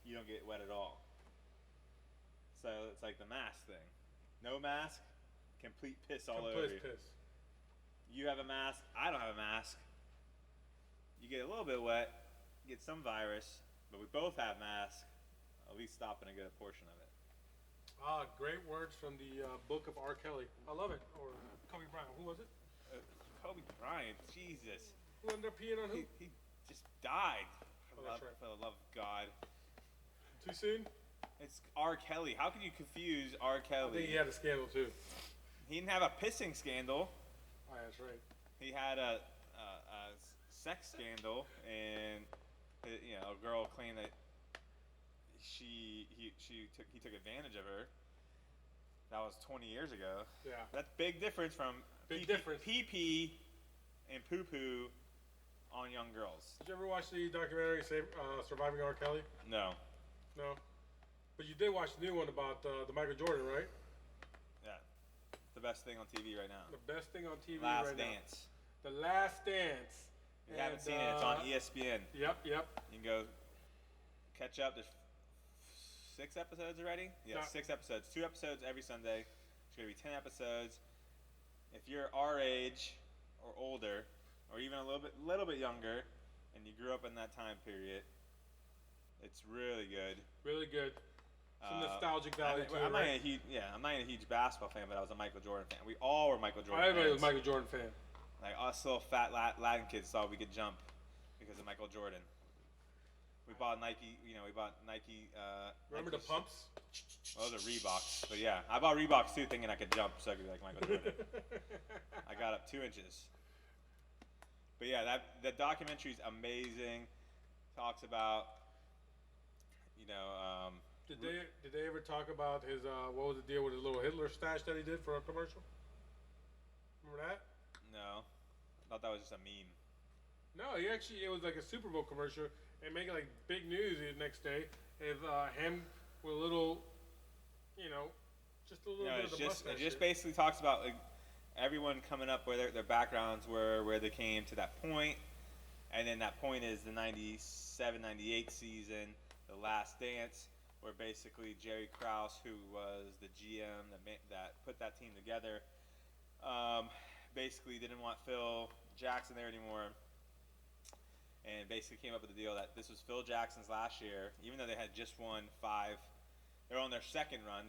you don't get wet at all. So it's like the mask thing. No mask, complete piss all over you. Complete piss. You have a mask. I don't have a mask. You get a little bit wet, get some virus, but we both have masks. At least stopping a good portion of it. Great words from the book of R. Kelly. I love it. Or Kobe Bryant. Who was it? Uh, Kobe Bryant, Jesus, Who ended up peeing on who? he just died. Oh, that's right. For the love of God, Too soon? it's R. Kelly. How can you confuse R. I Kelly? think he had a scandal too. He didn't have a pissing scandal. Oh, yeah, that's right. He had a sex scandal, and a girl claimed that he took advantage of her. That was 20 years ago. Yeah. That's big difference from Big difference. pee and poo poo on young girls. Did you ever watch the documentary Surviving R. Kelly? No. No. But you did watch the new one about the Michael Jordan, right? Yeah. The best thing on TV right now. The best thing on TV Last right Dance. now. The Last Dance. If you haven't seen it, it's on ESPN. Yep. You can go catch up. There's 6 episodes already? Yeah, No. 6 episodes. 2 episodes every Sunday. It's going to be 10 episodes. If you're our age or older, or even a little bit younger, and you grew up in that time period, it's really good. Really good. Some nostalgic value to it. I'm not a huge basketball fan, but I was a Michael Jordan fan. We all were Michael Jordan Everybody fans. was a Michael Jordan fan. Like us little fat Latin kids thought we could jump because of Michael Jordan. We bought Nike. We bought Nike. Remember the Nikes. pumps? Well, those are Reeboks. But yeah, I bought Reeboks too, thinking I could jump so I could be like Michael Jordan. I got up 2 inches. But yeah, that documentary is amazing. Talks about, Did they ever talk about his what was the deal with his little Hitler stash that he did for a commercial? Remember that? No, I thought that was just a meme. No, it was like a Super Bowl commercial and making like big news the next day. If him with a little, just a little bit of the mustache. It just basically talks about like everyone coming up where their backgrounds were, where they came to that point, and then that point is the 97-98 season, the Last Dance, where basically Jerry Krause, who was the GM that put that team together, basically didn't want Phil Jackson there anymore, and basically came up with the deal that this was Phil Jackson's last year, even though they had just won 5. They're on their second run.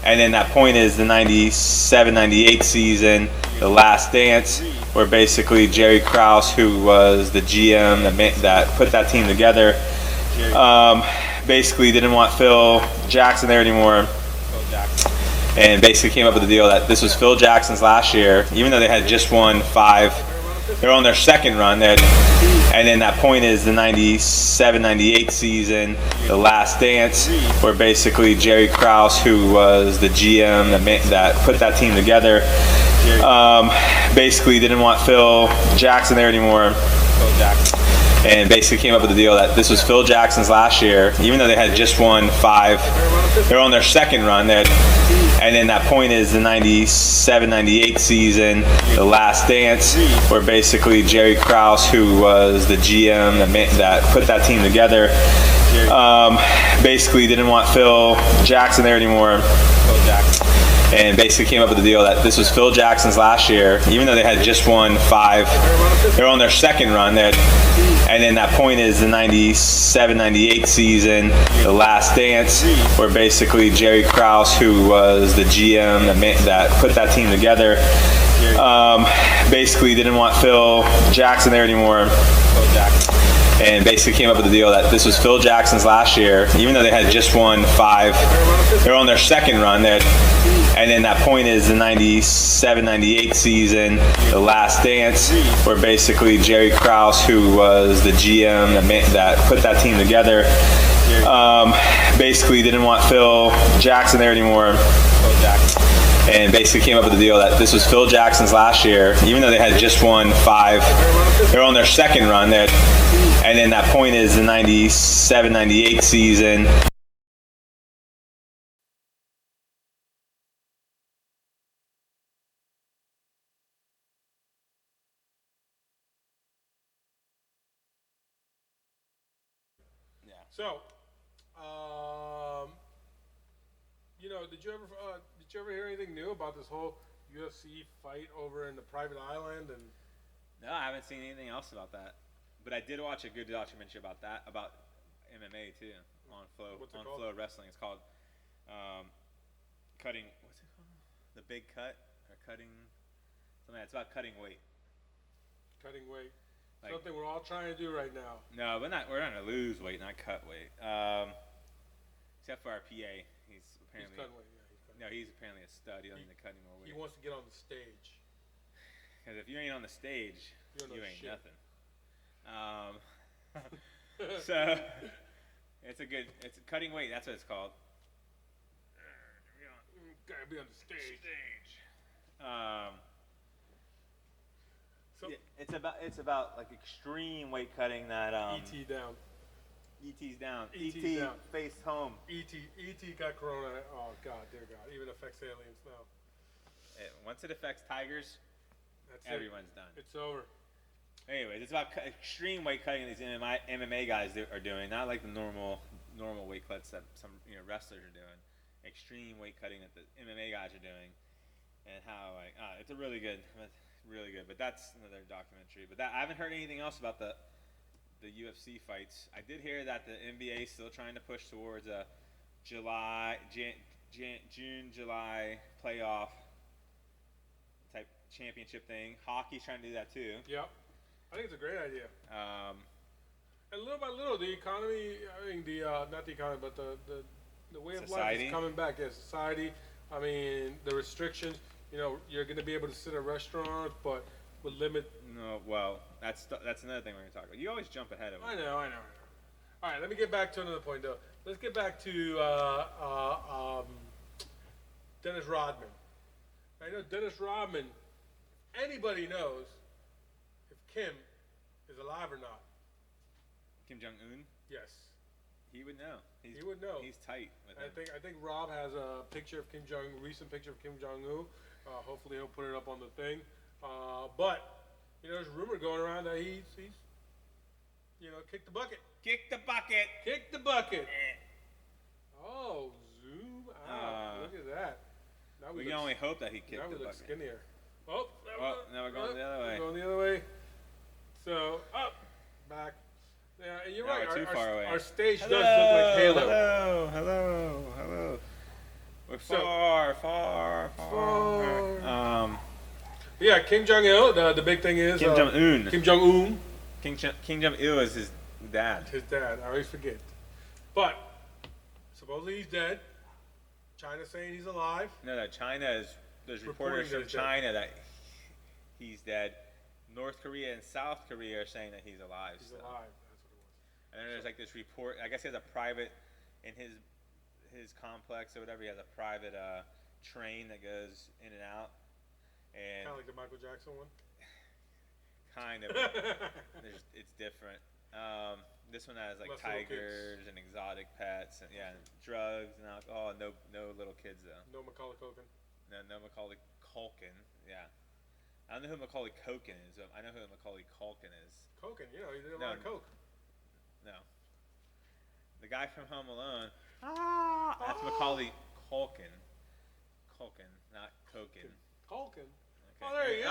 And then that point is the 97-98 season, the Last Dance, where basically Jerry Krause, who was the GM that put that team together, basically didn't want Phil Jackson there anymore, and basically came up with the deal that this was Phil Jackson's last year, even though they had just won 5. They're on their second run. And then that point is the 97-98 season, the Last Dance, where basically Jerry Krause, who was the GM that put that team together, basically didn't want Phil Jackson there anymore, and basically came up with the deal that this was Phil Jackson's last year, even though they had just won 5. They're on their second run. And then that point is the 97-98 season, the Last Dance, where basically Jerry Krause, who was the GM that put that team together, basically didn't want Phil Jackson there anymore, and basically came up with the deal that this was Phil Jackson's last year, even though they had just won 5. They're on their second run. And then that point is the 97-98 season, the Last Dance, where basically Jerry Krause, who was the GM that put that team together, basically didn't want Phil Jackson there anymore, and basically came up with the deal that this was Phil Jackson's last year, even though they had just won 5. They're on their second run. And then that point is the 97-98 season, the Last Dance, where basically Jerry Krause, who was the GM that put that team together, basically didn't want Phil Jackson there anymore, and basically came up with the deal that this was Phil Jackson's last year, even though they had just won 5. They're on their second run. And then that point is the 97-98 season. So, Did you ever hear anything new about this whole UFC fight over in the private island? And No, I haven't seen anything else about that. But I did watch a good documentary about that, about MMA too, on what's it on called? Flow Wrestling. It's called cutting. What's it called? The Big Cut or cutting. Something. It's about cutting weight. Cutting weight. Like, Something we're all trying to do right now. no, but not. We're trying to lose weight, not cut weight. Except for our PA, he's apparently. He's cutting weight. Yeah, he's cutting. No, he's apparently a stud. He don't need to cut any more weight. He wants to get on the stage. Because if you ain't on the stage, you ain't shit. nothing. So it's cutting weight. That's what it's called. Gotta be on the stage. So yeah, it's about like extreme weight cutting that ET down. ET's down. ET's ET down. faced home. ET got corona. Oh God, dear God, even affects aliens now. Once it affects tigers, That's everyone's done. It's over. Anyways, it's about extreme weight cutting these MMA guys are doing, not like the normal weight cuts that some wrestlers are doing. Extreme weight cutting that the MMA guys are doing, and how it's a really good. But that's another documentary. But I haven't heard anything else about the UFC fights. I did hear that the NBA is still trying to push towards a June, July playoff type championship thing. Hockey's trying to do that too. Yep. I think it's a great idea. And little by little, the economy, not the economy, but the way of life is coming back. Yeah, society. I mean, the restrictions, you're going to be able to sit at restaurants, but with limit. No, well, that's another thing we're going to talk about. You always jump ahead of it. I know. All right, let me get back to another point, though. Let's get back to Dennis Rodman. I know Dennis Rodman, anybody knows if Kim is alive or not. Kim Jong-un? Yes. He would know. He would know. He's tight with him. I think Rob has a picture of recent picture of Kim Jong-un. Hopefully he'll put it up on the thing. But there's a rumor going around that he's kicked the bucket. Kick the bucket. Kick the bucket. Oh, zoom out. Look at that. Now we can only hope that he kicked the bucket. Now we look skinnier. Oh, now we're going the other way. We're going the other way. So, up, back. Yeah, and you're right. We're too far away. Our stage does look like Halo. Hello. We're far. Yeah, Kim Jong-il. The big thing is Kim Jong-un. Kim Jong-un. Kim Jong-il is his dad. His dad. I always forget. But supposedly he's dead. China's saying he's alive. No. There's reporters from China that he's dead. North Korea and South Korea are saying that he's alive. He's alive. That's what it was. And then there's like this report. I guess he has a private in his complex or whatever. He has a private train that goes in and out. And kind of like the Michael Jackson one. Kind of. It's different. This one has like less tigers and exotic pets and drugs and alcohol. No little kids though. No Macaulay Culkin. No Macaulay Culkin. Yeah. I don't know who Macaulay Culkin is. I know who Macaulay Culkin is. Culkin, he did a lot of coke. No. The guy from Home Alone. That's Macaulay Culkin. Culkin, not Cokin. Culkin. Okay. Oh, there you go.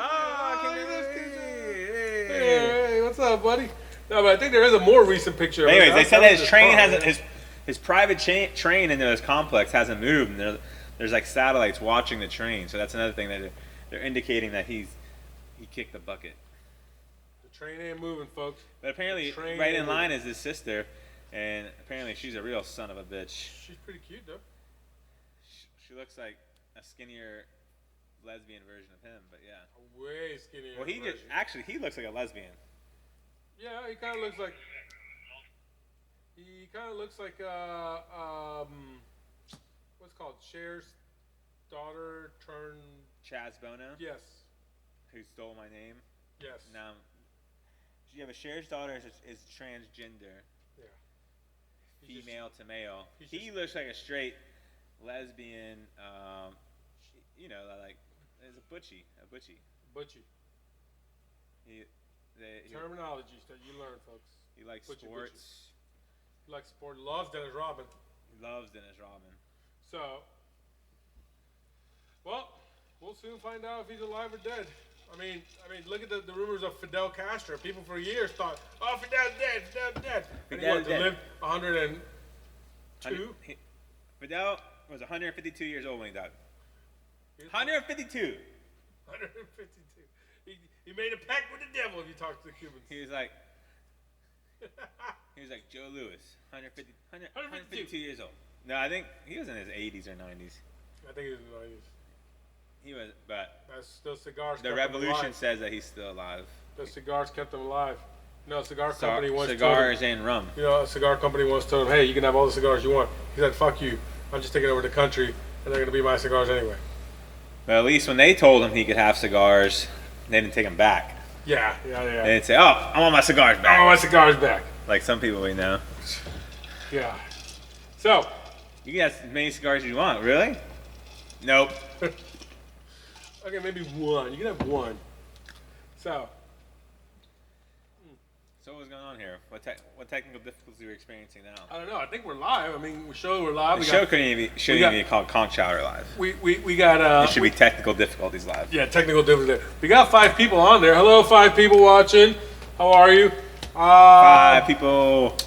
Hey, Hey, what's up, buddy? No, but I think there is a more recent picture. Anyways, they said that his train hasn't his private train into his complex hasn't moved, and there's like satellites watching the train. So that's another thing that they're indicating that he kicked the bucket. The train ain't moving, folks. But apparently, right in line is his sister, and apparently she's a real son of a bitch. She's pretty cute, though. She looks like a skinnier lesbian version of him, but yeah. A way skinnier. Well, he looks like a lesbian. Yeah, he kind of looks like. What's it called? Cher's daughter turned. Chaz Bono. Yes. Who stole my name? Yes. Now, yeah, but Cher's daughter is transgender. Yeah. Female to male. He looks like a straight lesbian. Like is a butchie. Terminologies that you learn, folks. He likes Butchie, sports. He likes sport. Loves Dennis Rodman. He loves Dennis Rodman. So, well, we'll soon find out if he's alive or dead. I mean, look at the rumors of Fidel Castro. People for years thought, oh, Fidel's dead. And he lived 102. Fidel was 152 years old when he died. 152. 152. He made a pact with the devil if you talk to the Cubans. He was like Joe Louis, 152 years old. No, I think he was in his 80s or 90s. I think he was in the 90s. He was, but those cigars. The revolution says that he's still alive. Those cigars kept him alive. No, a cigar company once cigars told him, and rum. You know, a cigar company once told him, "Hey, you can have all the cigars you want." He said, "Fuck you! I'm just taking over the country, and they're gonna be my cigars anyway." But at least when they told him he could have cigars, they didn't take them back. Yeah. They didn't say, "Oh, I want my cigars back." I want my cigars back. Like some people we know. Yeah. So. You can have as many cigars as you want. Really? Nope. Okay, maybe one. You can have one. So what's going on here? What technical difficulties are we experiencing now? I don't know. I think we're live. I mean, we're live. The show couldn't even be called Choch Chowder Live. We got. It should be technical difficulties live. Yeah, technical difficulties. We got 5 people on there. Hello, 5 people watching. How are you? 5 people.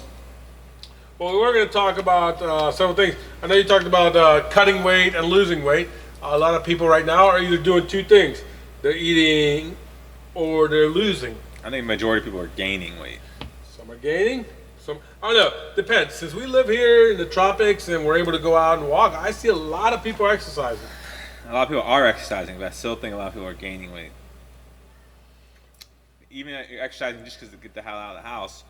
Well, we're going to talk about several things. I know you talked about cutting weight and losing weight. A lot of people right now are either doing 2 things. They're eating or they're losing. I think the majority of people are gaining weight. Some are gaining. Some, I don't know. Depends. Since we live here in the tropics and we're able to go out and walk, I see a lot of people exercising. A lot of people are exercising, but I still think a lot of people are gaining weight. Even if you're exercising just because to get the hell out of the house,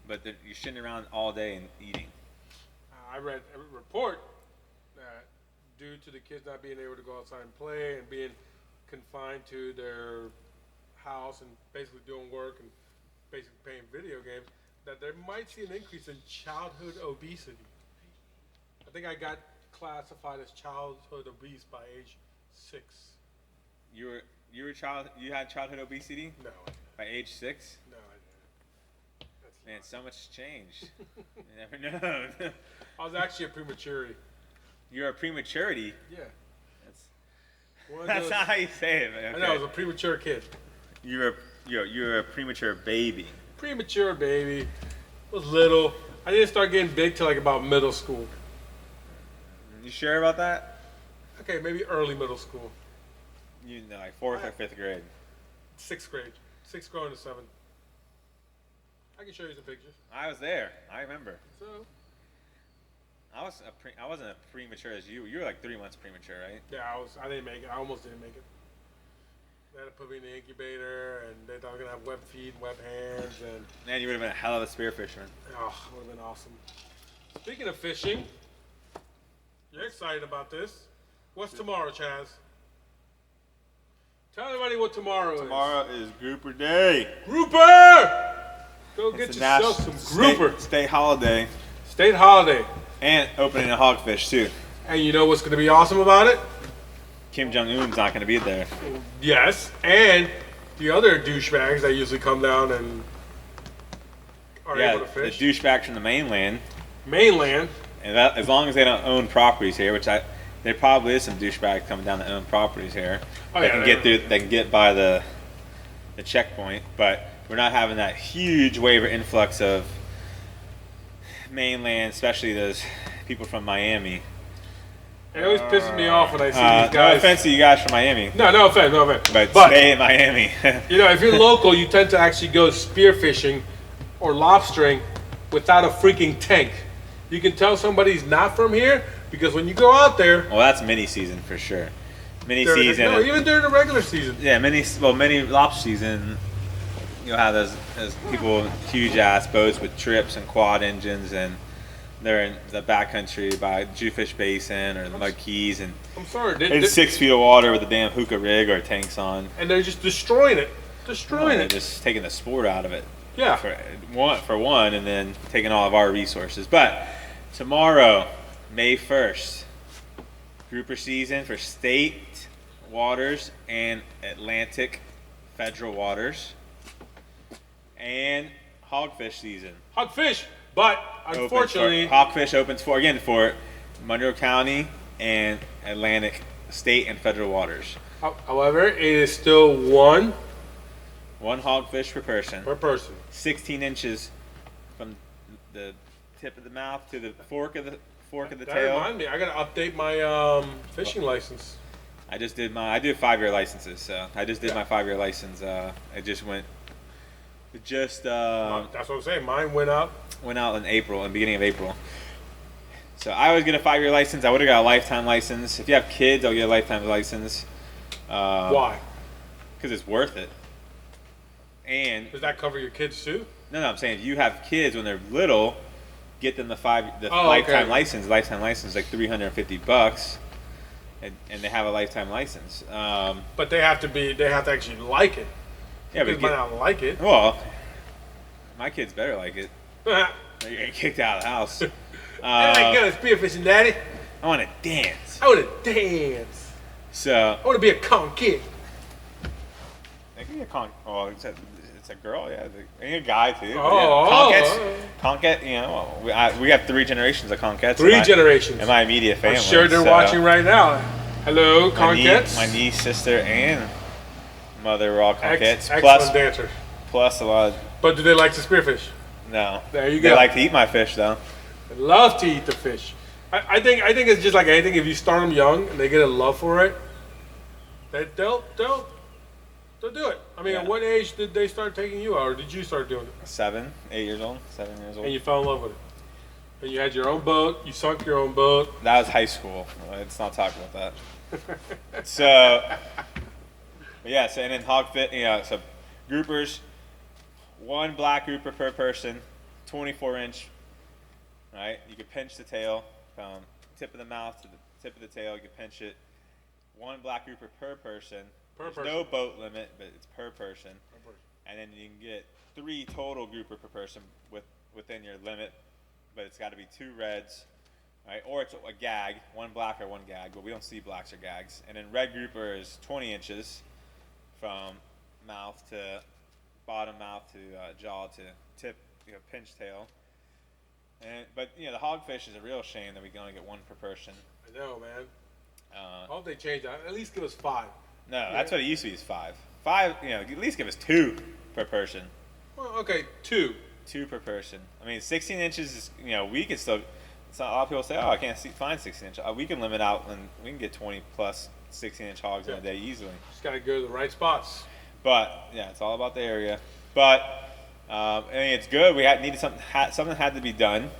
but you're sitting around all day and eating. I read a report that due to the kids not being able to go outside and play and being confined to their house and basically doing work and basically playing video games, that there might see an increase in childhood obesity. I think I got classified as childhood obese by age 6. You had childhood obesity? No. By age 6? No, I didn't. Man, so much changed. You never know. I was actually a prematurity. You're a prematurity? Yeah. That's not how you say it, man. Okay. I know, I was a premature kid. You're a premature baby. Premature baby. Was little. I didn't start getting big till like about middle school. You sure about that? Okay, maybe early middle school. You know, like 4th or 5th grade. 6th grade. 6th grade to 7th. I can show you some pictures. I was there. I remember. So. I wasn't as premature as you. You were like 3 months premature, right? Yeah, I didn't make it. I almost didn't make it. They had to put me in the incubator, and they thought I was gonna have web feet, and web hands, and. Man, you would have been a hell of a spear fisherman. Oh, would have been awesome. Speaking of fishing, you're excited about this. What's tomorrow, Chaz? Tell everybody what tomorrow is. Tomorrow is Grouper Day. Grouper! Go get yourself some grouper. State holiday. State holiday. And opening a hogfish, too. And you know what's going to be awesome about it? Kim Jong-un's not going to be there. Yes, and the other douchebags that usually come down and are able to fish. The douchebags from the mainland. Mainland. And that, as long as they don't own properties here, which there probably is some douchebags coming down that own properties here. Oh, they can get through. They can get by the checkpoint, but we're not having that huge wave or influx of mainland, especially those people from Miami. It always pisses me off when I see these guys. No offense to you guys from Miami. No offense. But stay in Miami. You know, if you're local, you tend to actually go spearfishing or lobstering without a freaking tank. You can tell somebody's not from here because when you go out there. Well, that's mini season for sure. Mini season. No, even during the regular season. Yeah, mini lobster season. You'll have those people with huge ass boats with trips and quad engines, and they're in the backcountry by Jewfish Basin or the Mud Keys, and I'm sorry, in 6 feet of water with a damn hookah rig or tanks on, and they're just destroying it, They're just taking the sport out of it. Yeah. For one, and then taking all of our resources. But tomorrow, May 1st, grouper season for state waters and Atlantic federal waters. And hogfish season. Hogfish! But unfortunately, Hawkfish opens for Monroe County and Atlantic state and federal waters. However, it is still one hogfish per person. 16 inches from the tip of the mouth to the fork of the that tail. Remind me, I gotta update my fishing license. I do 5-year licenses, so I just did my 5-year license. I just went. That's what I'm saying. Mine went out. Went out in the beginning of April. So I was get a 5-year license. I would have got a lifetime license. If you have kids, I'll get a lifetime license. Why? Because it's worth it. And does that cover your kids too? No, I'm saying if you have kids when they're little, get them the lifetime license. Lifetime license is like $350, and they have a lifetime license. But they have to actually like it. Yeah, kids might not like it. Well, my kids better like it. They're getting kicked out of the house. I go spearfishing, Daddy. I want to dance. So I want to be a con kid. They can be a con. Oh, it's a girl, yeah. And a guy too. Conquet. You know, we have 3 generations of Conquets. 3 generations in my immediate family. I'm sure they're watching right now. Hello, Conquets. My niece, sister, and mother were all Conquets. Excellent dancers. Plus a lot. But do they like to spearfish? No. There you go. They like to eat my fish though. They love to eat the fish. I think it's just like anything. If you start them young and they get a love for it, they'll do it. I mean, at what age did they start taking you out, or did you start doing it? 7 years old. And you fell in love with it. And you had your own boat. You sunk your own boat. That was high school. Let's not talk about that. So, yeah. So and then hogfish. So groupers, 1 black grouper per person, 24-inch. Right. You can pinch the tail from tip of the mouth to the tip of the tail. You can pinch it. 1 black grouper per person. There's no boat limit, but it's per person. And then you can get 3 total grouper per person within your limit, but it's got to be 2 reds, right? Or it's a gag, 1 black or 1 gag, but we don't see blacks or gags. And then red grouper is 20 inches from mouth to bottom mouth to jaw to tip, pinch tail. But the hogfish is a real shame that we can only get 1 per person. I know, man. I hope they change that. At least give us 5. No, that's what it used to be. Is 5. 5. At least give us 2 per person. Well, okay, 2. 2 per person. I mean, 16 inches is. We can still. A lot of people say, "Oh, I can't find 16 inch." We can limit out, and we can get 20 plus 16-inch hogs in a day easily. Just gotta go to the right spots. But yeah, it's all about the area. But I mean, it's good. We needed something. Something had to be done.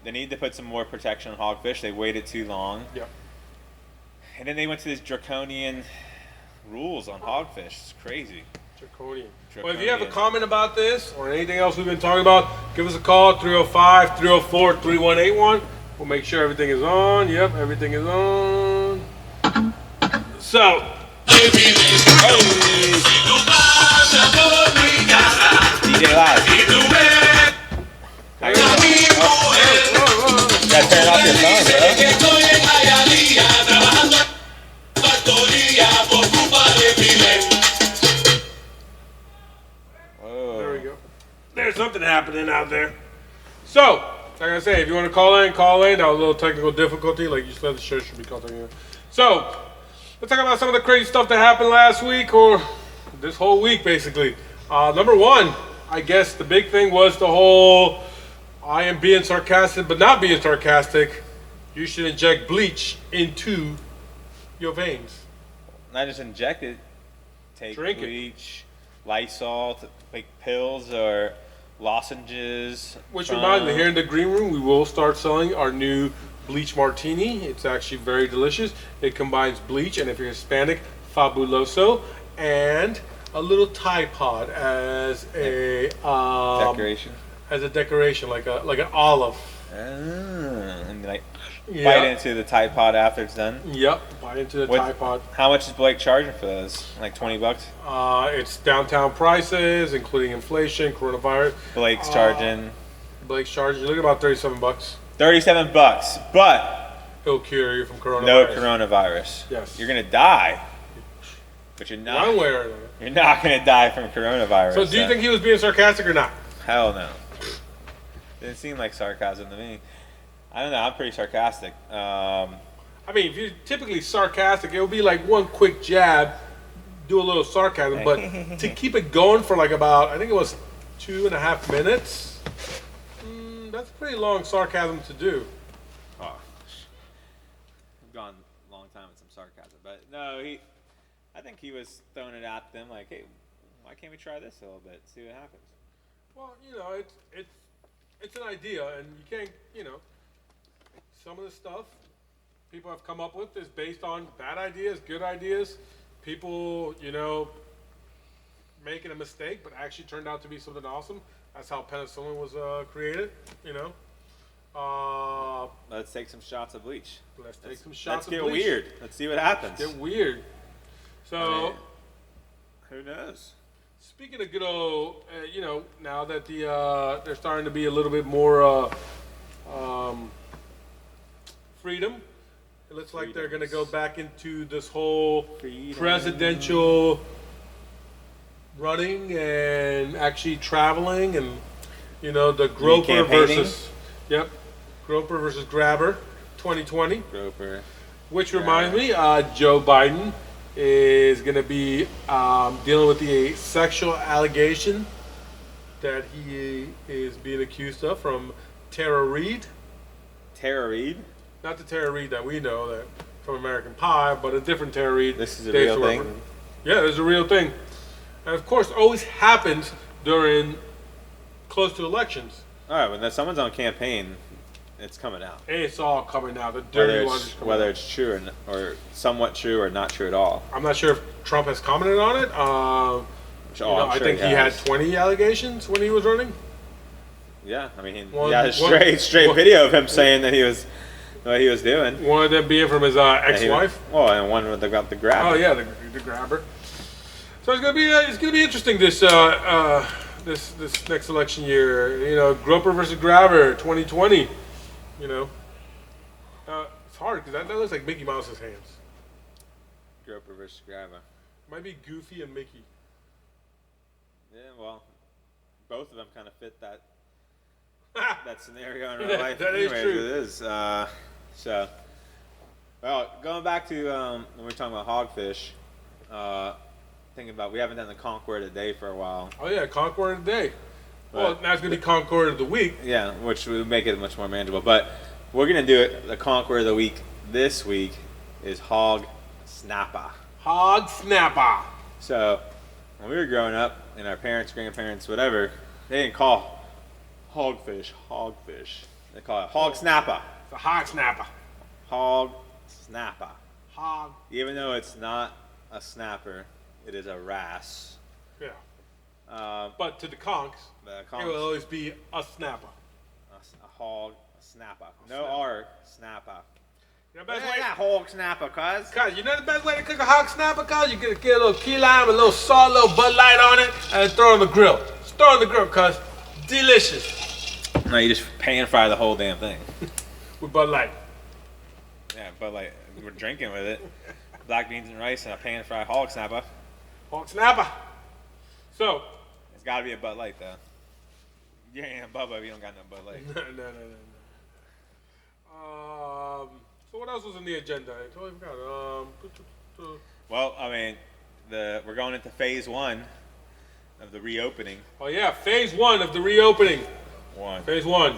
They need to put some more protection on hogfish. They waited too long. Yep. And then they went to these draconian rules on hogfish. It's crazy. Draconian. Well, if you have a comment about this or anything else we've been talking about, give us a call, 305-304-3181. We'll make sure everything is on. Yep, everything is on. So. DJ Live. You gotta turn off your phone, bro. There we go. There's something happening out there. So, like I say, if you want to call in. That was a little technical difficulty. Like you said, the show should be called in. So, let's talk about some of the crazy stuff that happened last week or this whole week, basically. Number 1, I guess the big thing was the whole I am being sarcastic, but not being sarcastic. You should inject bleach into your veins. Not just inject it. Drink bleach, Lysol, take pills or lozenges. Which reminds me, here in the green room, we will start selling our new bleach martini. It's actually very delicious. It combines bleach, and if you're Hispanic, fabuloso, and a little Tide Pod as a decoration. As a decoration, like an olive. And bite into the Tide Pod after it's done. Yep, bite into the Tide Pod. How much is Blake charging for those? Like $20? It's downtown prices, including inflation, coronavirus. Blake's charging. You're looking at about $37. $37, but it'll cure you from coronavirus. No coronavirus. Yes. You're gonna die, but you're not. One way or another. You're not gonna die from coronavirus. So, do you think he was being sarcastic or not? Hell no. Didn't seem like sarcasm to me. I don't know. I'm pretty sarcastic. I mean, if you're typically sarcastic, it would be like one quick jab, do a little sarcasm, but to keep it going for like about, I think it was 2.5 minutes, that's pretty long sarcasm to do. Oh, I've gone a long time with some sarcasm, but no, I think he was throwing it at them like, hey, why can't we try this a little bit, see what happens? Well, it's an idea, and you can't, some of the stuff people have come up with is based on bad ideas, good ideas, people, making a mistake, but actually turned out to be something awesome. That's how penicillin was created, Let's take some shots of bleach. Let's take some shots of bleach. Let's get weird. Let's see what happens. Get weird. So, who knows? Speaking of good old, now that they're starting to be a little bit more freedom, it looks like they're going to go back into this whole presidential running and actually traveling, and the Groper versus Grabber 2020. Groper. Which reminds me, Joe Biden is going to be dealing with the sexual allegation that he is being accused of from Tara Reid. Tara Reid? Not the Tara Reid that we know that from American Pie, but a different Tara Reid. This is a real thing? Yeah, it's a real thing. And of course, always happens during close to elections. All right, when someone's on campaign, it's coming out. It's all coming out. The dirty ones. Whether it's true or somewhat true or not true at all. I'm not sure if Trump has commented on it. I think he had 20 allegations when he was running. Yeah, I mean, straight video of him saying that he was what he was doing. One of them being from his ex-wife. And one with the grabber. Oh yeah, the grabber. So it's gonna be interesting this this next election year. Groper versus Grabber 2020. It's hard because that looks like Mickey Mouse's hands. Groper versus Grabber. Might be Goofy and Mickey. Yeah, well, both of them kind of fit that scenario in real life. That is true. It is. Going back to when we were talking about hogfish, thinking about we haven't done the Concord of the Day for a while. Oh yeah, Concord of the Day. Well, now it's going to be Concord of the Week. Yeah, which would make it much more manageable. But we're going to do it. The Concord of the Week this week is Hog Snapper. Hog Snapper. So, when we were growing up, and our parents, grandparents, whatever, they didn't call hogfish. They call it Hog Snapper. It's a Hog Snapper. Hog Snapper. Hog. Even though it's not a snapper, it is a wrasse. Yeah. But to the conchs, it will always be a snapper. A hog snapper. No R, snapper. You know the best way? Not hog snapper, cuz. You know the best way to cook a hog snapper, cuz? You get a little key lime, a little salt, a little Bud Light on it, and throw it on the grill. Just throw it on the grill, cuz. Delicious. No, you just pan fry the whole damn thing. With Bud Light. Yeah, Bud Light. We're drinking with it. Black beans and rice and a pan fried hog snapper. Hog snapper. So. It's got to be a Bud Light, though. You ain't a Bubba if you don't got no Bud Light. No. So what else was on the agenda? I totally forgot. Well, I mean, we're going into phase 1 of the reopening. Oh yeah, phase 1 of the reopening. Phase 1.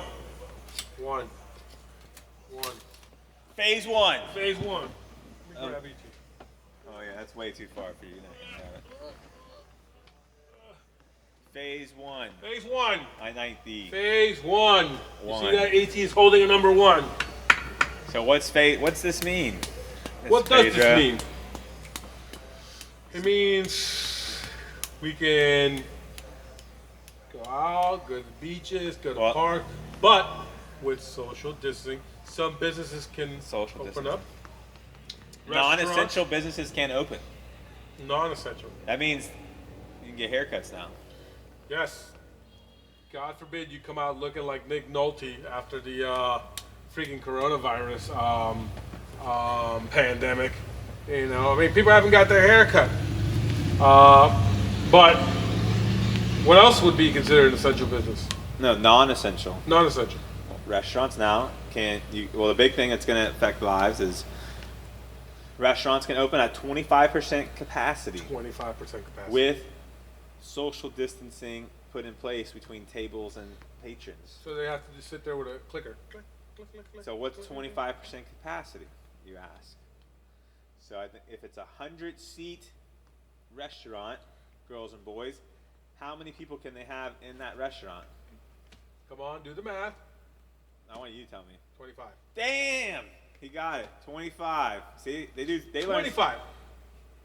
Phase 1. Phase 1. Oh yeah, that's way too far for you. Phase 1. Phase 1. I 90. Phase 1. You see that AT is holding a number 1. So what's this mean? What does this mean? It means we can go out, go to the beaches, go to parks, but with social distancing. Some businesses can open up. Non-essential businesses can't open. Non-essential. That means you can get haircuts now. Yes. God forbid you come out looking like Nick Nolte after the freaking coronavirus pandemic. People haven't got their hair cut. But what else would be considered an essential business? No, non-essential. Non-essential. Restaurants now well, the big thing that's going to affect lives is restaurants can open at 25% capacity. 25% capacity. With social distancing put in place between tables and patrons. So they have to just sit there with a clicker. Click, click, click, click. So what's 25% capacity, you ask? So I think if it's a 100-seat restaurant, girls and boys, how many people can they have in that restaurant? Come on, do the math. I want you to tell me. 25. Damn! He got it. 25. See, they learn. 25.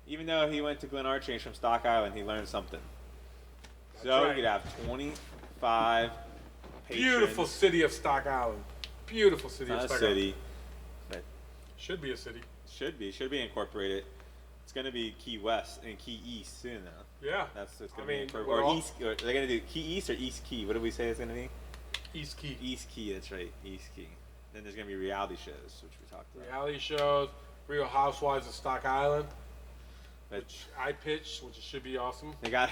Even though he went to Glen Archery and from Stock Island, he learned something. That's so right. we could have 25 patrons. Beautiful city of Stock Island. Beautiful city of Not Stock a city, Island. but Should be a city. should be incorporated. It's going to be Key West and Key East soon, though. Yeah. That's what's going I to mean, be incorporated. Or East. Or they're going to do Key East or East Key. What did we say it's going to be? East Key. East Key. That's right. East Key. Then there's going to be reality shows, which we talked about. Reality shows, Real Housewives of Stock Island, But which I pitched, which should be awesome. they got.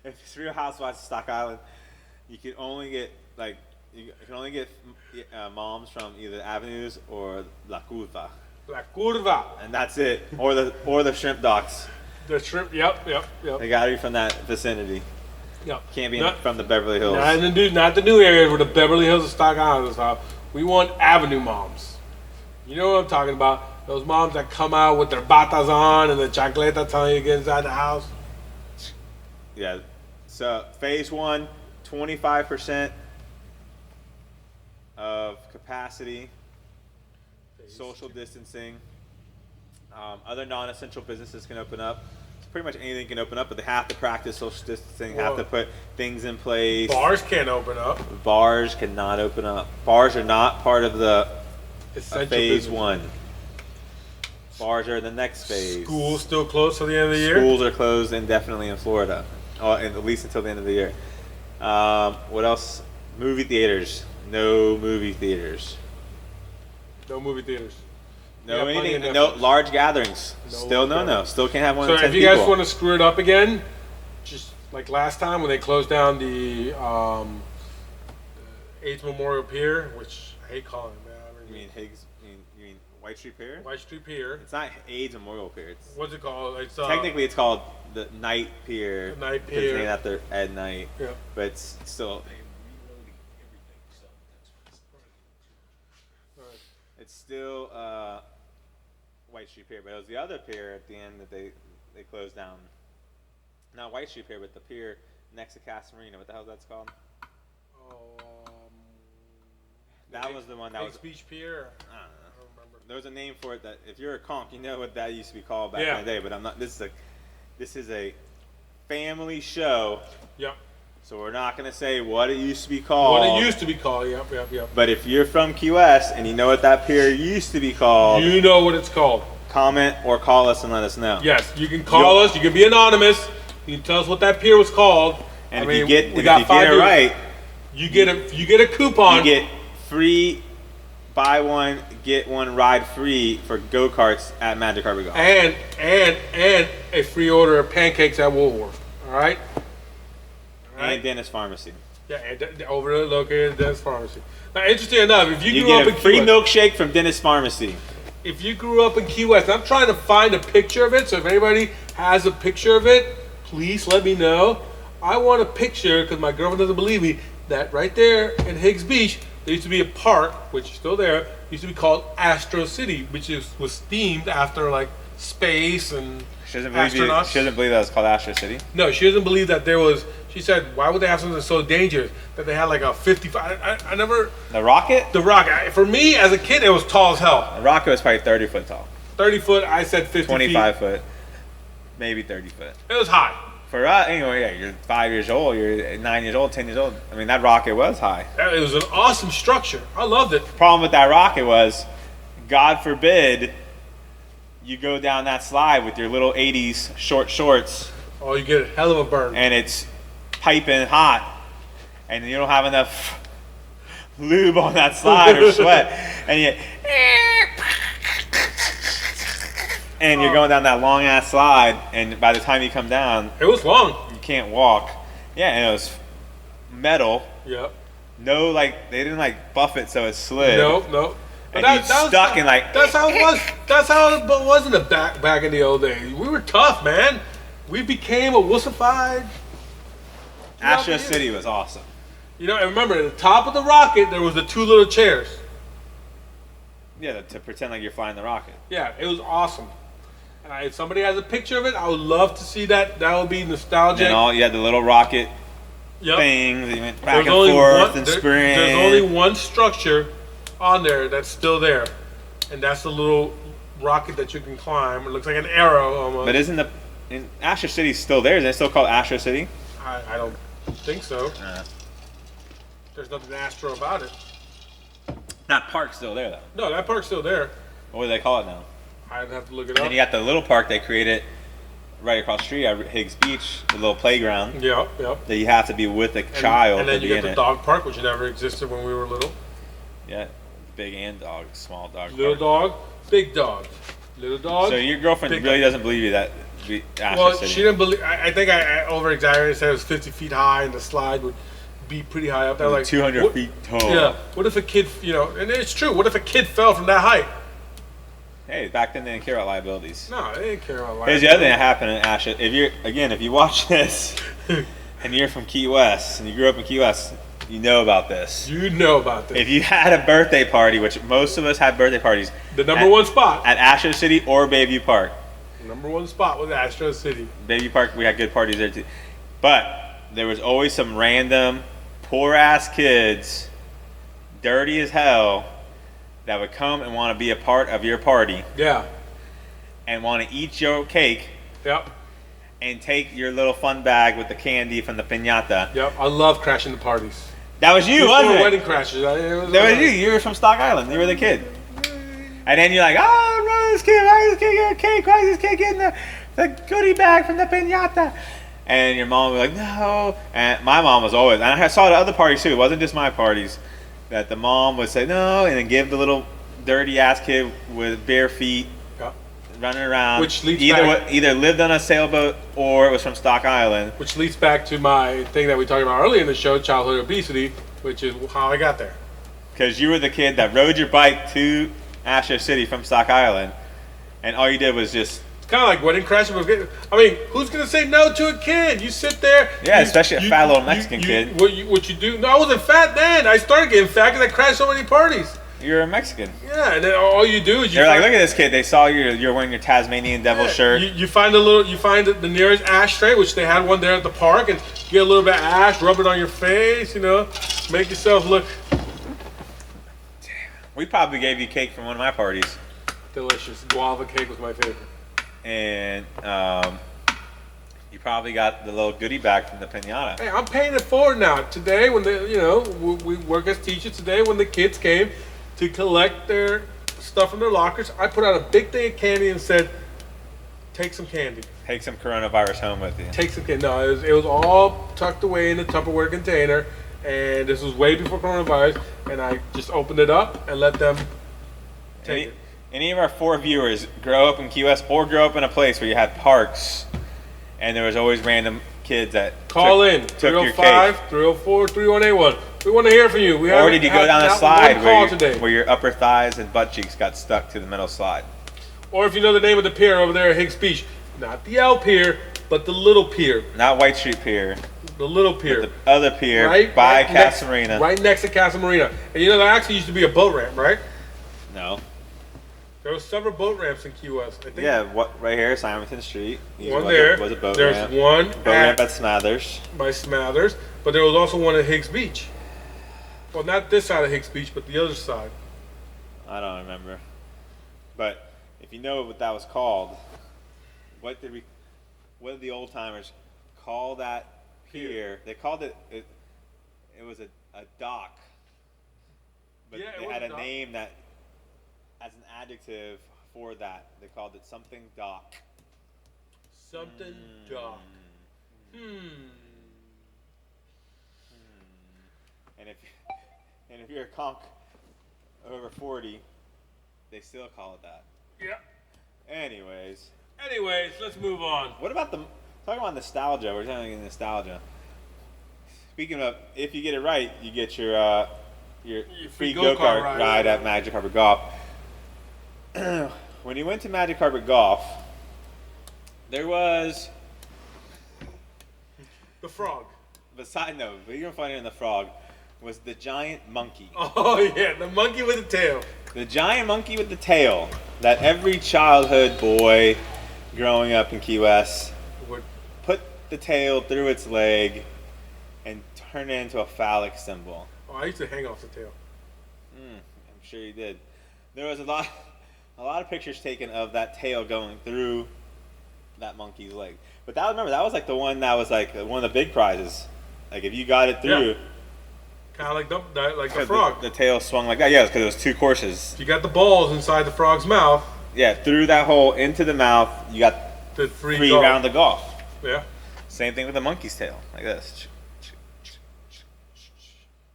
If it's Real Housewives of Stock Island, you can only get moms from either Avenues or La Curva, La Curva. and that's it. Or the shrimp docks. The shrimp. Yep. They got to be from that vicinity. Yep. Can't be Not- from the Beverly Hills. Not the new areas where the Beverly Hills of Stock Island is. We want Avenue moms. You know what I'm talking about? Those moms that come out with their batas on and the chancleta telling you to get inside the house. Yeah. So phase 1, 25% of capacity, social distancing. Other non-essential businesses can open up. Pretty much anything can open up, but they have to practice social distancing. Whoa. Have to put things in place. Bars can't open up. Bars cannot open up. Bars are not part of the Essential phase business. 1. Bars are the next phase. Schools still closed till the end of the year. Schools are closed indefinitely in Florida, at least until the end of the year. What else? Movie theaters. No movie theaters. No movie theaters. No Yeah, plenty anything. of No Netflix. large gatherings. No Still large no. Still can't have one So of 10 if you people. guys want to screw it up again, just like last time when they closed down the AIDS Memorial Pier, which I hate calling it, man. I You mean Higgs? You mean White Street Pier? White Street Pier. It's not AIDS Memorial Pier. It's What's it called? It's technically it's called the Night Pier. The Night because it's Pier. named after Ed Knight. Yeah. But it's still. It's still White Street Pier, but it was the other pier at the end that they closed down. Not White Street Pier, but the pier next to Casa Marina. What the hell is that called? That was the one that was. Higgs Beach Pier. I don't know. I don't remember. There was a name for it that if you're a conch, you know what that used to be called back Yeah. in the day. But I'm not. This is a family show, Yep. so we're not gonna say what it used to be called. What it used to be called. Yep. But if you're from Key West and you know what that pier used to be called, You know what it's called. comment or call us and let us know. Yes, you can call us. You can be anonymous. You can tell us what that pier was called. And I if you mean, get we it got 5 minutes. right, You get a coupon. you get free buy one get one ride free for go karts at Magic Harbor Golf. and a free order of pancakes at Woolworth. All right. And Dennis Pharmacy. Yeah, and over there located at Dennis Pharmacy. Now, interesting enough, if you You grew up get in a free Key West, milkshake from Dennis Pharmacy. if you grew up in Key West, I'm trying to find a picture of it. So if anybody has a picture of it, please let me know. I want a picture because my girlfriend doesn't believe me that right there in Higgs Beach there used to be a park, which is still there. Used to be called Astro City, which was themed after like space and She doesn't astronauts. believe that was called Astro City. No, she doesn't believe that there was. She said, "Why would they have something so dangerous that they had like a 55?" I never. The rocket? The rock. For me, as a kid, it was tall as hell. The rocket was probably 30 foot tall. 30 foot. I said 50 25 feet. foot. Maybe 30 foot. It was high. For us, anyway, yeah, you're 5 years old, you're 9 years old, 10 years old. I mean, that rocket was high. It was an awesome structure. I loved it. Problem with that rocket was, God forbid, you go down that slide with your little 80s short shorts Oh, you get a hell of a burn. and it's piping hot and you don't have enough lube on that slide or sweat and you're going down that long ass slide and by the time you come down It was long. you can't walk. Yeah, and metal. Yep. No, like they didn't like buff it so it slid. Nope. And you stuck in like. That's how it was. That's how it was in the back in the old days. We were tough, man. We became a wussified. Astro City was awesome. You know, and remember, at the top of the rocket, there was the 2 little chairs. Yeah, to pretend like you're flying the rocket. Yeah, it was awesome. And if somebody has a picture of it, I would love to see that. That would be nostalgic. And you had the little rocket things. You went back and forth and sprint. There's only one structure on there that's still there, and that's the little rocket that you can climb. It looks like an arrow almost. But isn't Astro City still there? Is it still called Astro City? I don't think so. There's nothing Astro about it. That park's still there, though. No, that park's still there. What do they call it now? I'd have to look it up. And then you got the little park they created right across the street at Higgs Beach, the little playground. Yep. That you have to be with a child. And then you get the dog park, which never existed when we were little. Yeah, big and dog, small dog. Little dog, big dog. Little dog. So your girlfriend really doesesn't believe you that Astro City. She didn't believe. I think I over-exaggerated. Said it was 50 feet high, and the slide would be pretty high up there, like 200 feet tall. Yeah. What if a kid, and it's true. What if a kid fell from that height? Hey, back then they didn't care about liabilities. No, they didn't care about liabilities. Here's the other thing that happened in Astro. If you watch this, and you're from Key West, and you grew up in Key West, you know about this. You know about this. If you had a birthday party, which most of us had birthday parties, the number one spot at Astro City or Bayview Park. The number one spot was Astro City. Bayview Park, we had good parties there too. But there was always some random poor ass kids, dirty as hell, that would come and want to be a part of your party. Yeah. And want to eat your cake. Yep. And take your little fun bag with the candy from the piñata. Yep. I love crashing the parties. That was you, wasn't it? Wedding crashes. That was you. You were from Stock Island. You were the kid. And then you're like, oh, this kid, why is this kid getting a cake? Why is this kid getting the goodie bag from the piñata? And your mom was like, no. And my mom was always, and I saw it at other parties too. It wasn't just my parties. That the mom would say no, and then give the little dirty ass kid with bare feet running around. Which leads either lived on a sailboat or it was from Stock Island. Which leads back to my thing that we talked about earlier in the show, childhood obesity, which is how I got there. Because you were the kid that rode your bike to Astro City from Stock Island, and all you did was just. It's kind of like wedding crashing. I mean, who's gonna say no to a kid? You sit there. Yeah, especially a fat little Mexican kid. What you do? No, I wasn't fat then. I started getting fat because I crashed so many parties. You're a Mexican. Yeah, and then all you do is they're like, look at this kid. They saw you're wearing your Tasmanian devil shirt. You find the nearest ashtray, which they had one there at the park, and get a little bit of ash, rub it on your face. Make yourself look. We probably gave you cake from one of my parties. Delicious. Guava cake was my favorite. And you probably got the little goodie bag from the piñata. Hey, I'm paying it forward now. Today, when we work as teachers. Today, when the kids came to collect their stuff from their lockers, I put out a big thing of candy and said, "Take some candy. Take some coronavirus home with you." Take some candy. No, it was all tucked away in the Tupperware container, and this was way before coronavirus. And I just opened it up and let them take it. Any of our 4 viewers grow up in Key West or grow up in a place where you had parks and there was always random kids that call in 305 304 3181. We want to hear from you. Or did you go down a slide where your upper thighs and butt cheeks got stuck to the metal slide? Or if you know the name of the pier over there at Higgs Beach, not the L Pier, but the little pier. Not White Street Pier. The little pier. But the other pier by Casa Marina. Right next to Casa Marina. And there actually used to be a boat ramp, right? No. There were several boat ramps in Key West. I think. Yeah, right here, Simonton Street. One there. Was a boat There's ramp. one boat ramp at Smathers. By Smathers, but there was also one at Higgs Beach. Well, not this side of Higgs Beach, but the other side. I don't remember. But if you know what that was called, what did the old timers call that pier? They called it was a dock. But yeah, they had a name that as an adjective for that. They called it something dock. Something dock. And if you're a conch over 40, they still call it that. Yeah. Anyways, let's move on. What about talking about nostalgia? We're talking nostalgia. Speaking of, if you get it right, you get your free go-kart go-kart ride. ride at Magic Carpet Golf. When you went to Magic Carpet Golf, there was The frog. even funnier than the frog was the giant monkey. Oh yeah, the monkey with the tail. The giant monkey with the tail that every childhood boy growing up in Key West Would put the tail through its leg and turn it into a phallic symbol. Oh, I used to hang off the tail. I'm sure you did. There was a lot of pictures taken of that tail going through that monkey's leg. But that was like the one that was like one of the big prizes. Like if you got it through. Yeah. Kind of like the frog. The tail swung like that. Yeah, because it was 2 courses. If you got the balls inside the frog's mouth. Yeah, through that hole into the mouth, you got The free round of golf. Yeah. Same thing with the monkey's tail, like this.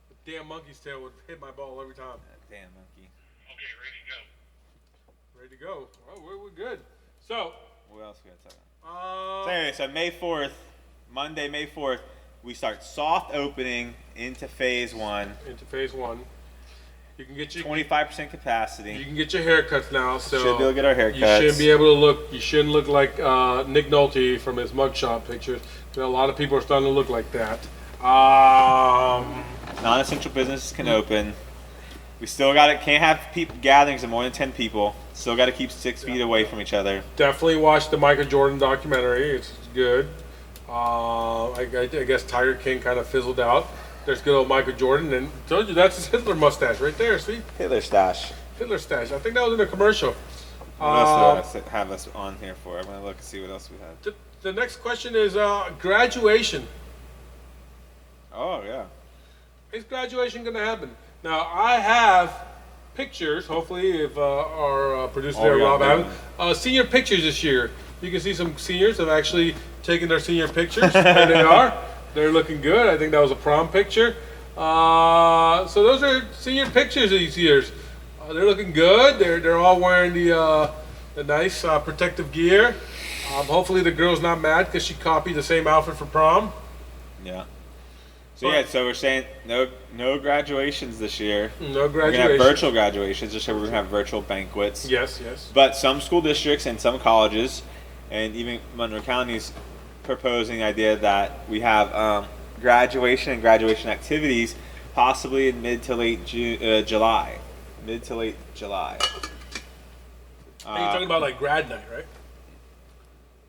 The damn monkey's tail would hit my ball every time. Damn monkey. Okay, ready to go. Ready to go. Well, we're good. So. What else we got to talk about? So May 4th, Monday, May 4th, we start soft opening into phase 1. Into phase 1. You can get your 25% capacity. You can get your haircuts now. So should be able to get our haircuts. You shouldn't be able to look. You shouldn't look like Nick Nolte from his mugshot pictures. A lot of people are starting to look like that. Non-essential businesses can open. We still can't have gatherings of more than 10 people. Still got to keep 6 feet away from each other. Definitely watch the Michael Jordan documentary. It's good. I guess Tiger King kind of fizzled out. There's good old Michael Jordan, and I told you that's his Hitler mustache right there. See, Hitler stash. Hitler stash. I think that was in a commercial. What else do I have us on here for? I'm gonna look and see what else we have. The next question is graduation. Oh yeah. Is graduation going to happen? Now I have pictures. Hopefully, if our producer there, Rob, have senior pictures this year. You can see some seniors have actually taken their senior pictures. There they are. They're looking good. I think that was a prom picture. So those are senior pictures these years. They're looking good. They're all wearing the nice protective gear. Hopefully the girl's not mad because she copied the same outfit for prom. Yeah. So we're saying no graduations this year. No graduations. We're gonna have virtual graduations. Just so we're gonna have virtual banquets. Yes. But some school districts and some colleges, and even Monroe County's proposing the idea that we have graduation and graduation activities possibly in mid to late July. Mid to late July. You're talking about like grad night, right?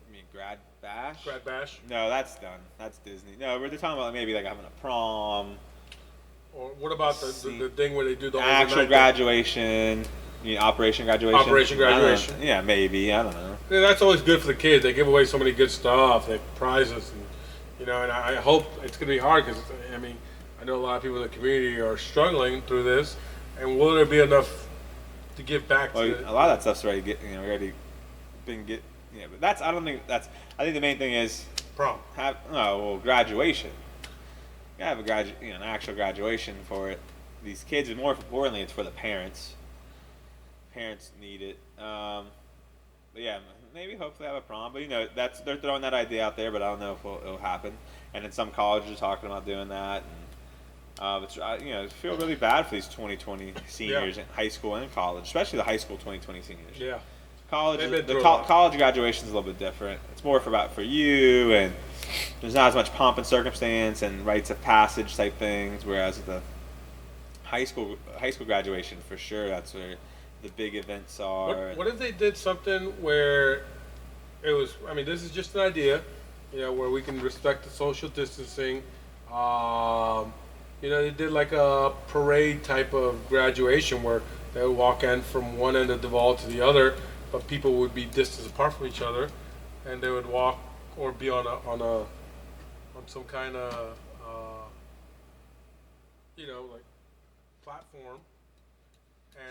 You mean grad bash? Grad bash. No, that's done. That's Disney. No, we're talking about maybe like having a prom. Or what about the thing where they do the actual graduation? You mean Operation Graduation? Operation Graduation. Yeah, maybe. I don't know. Yeah, that's always good for the kids. They give away so many good stuff, they prizes, and and I hope it's going to be hard because I know a lot of people in the community are struggling through this, and will there be enough to give back? Well, a lot of that stuff's already been but that's I think the main thing is prom. Graduation. You gotta have an actual graduation for it. These kids, and more importantly, it's for the parents. Parents need it. But yeah, maybe hopefully have a prom. But they're throwing that idea out there, but I don't know if it'll happen. And then some colleges are talking about doing that. And I feel really bad for these 2020 seniors in high school and college, especially the high school 2020 seniors. Yeah. College graduation is a little bit different. It's more for you, and there's not as much pomp and circumstance and rites of passage type things. Whereas the high school graduation, for sure, that's where the big events are. What if they did something where it was? This is just an idea, where we can respect the social distancing. They did like a parade type of graduation where they would walk in from one end of the hall to the other, but people would be distance apart from each other, and they would walk or be on some kind of like platform,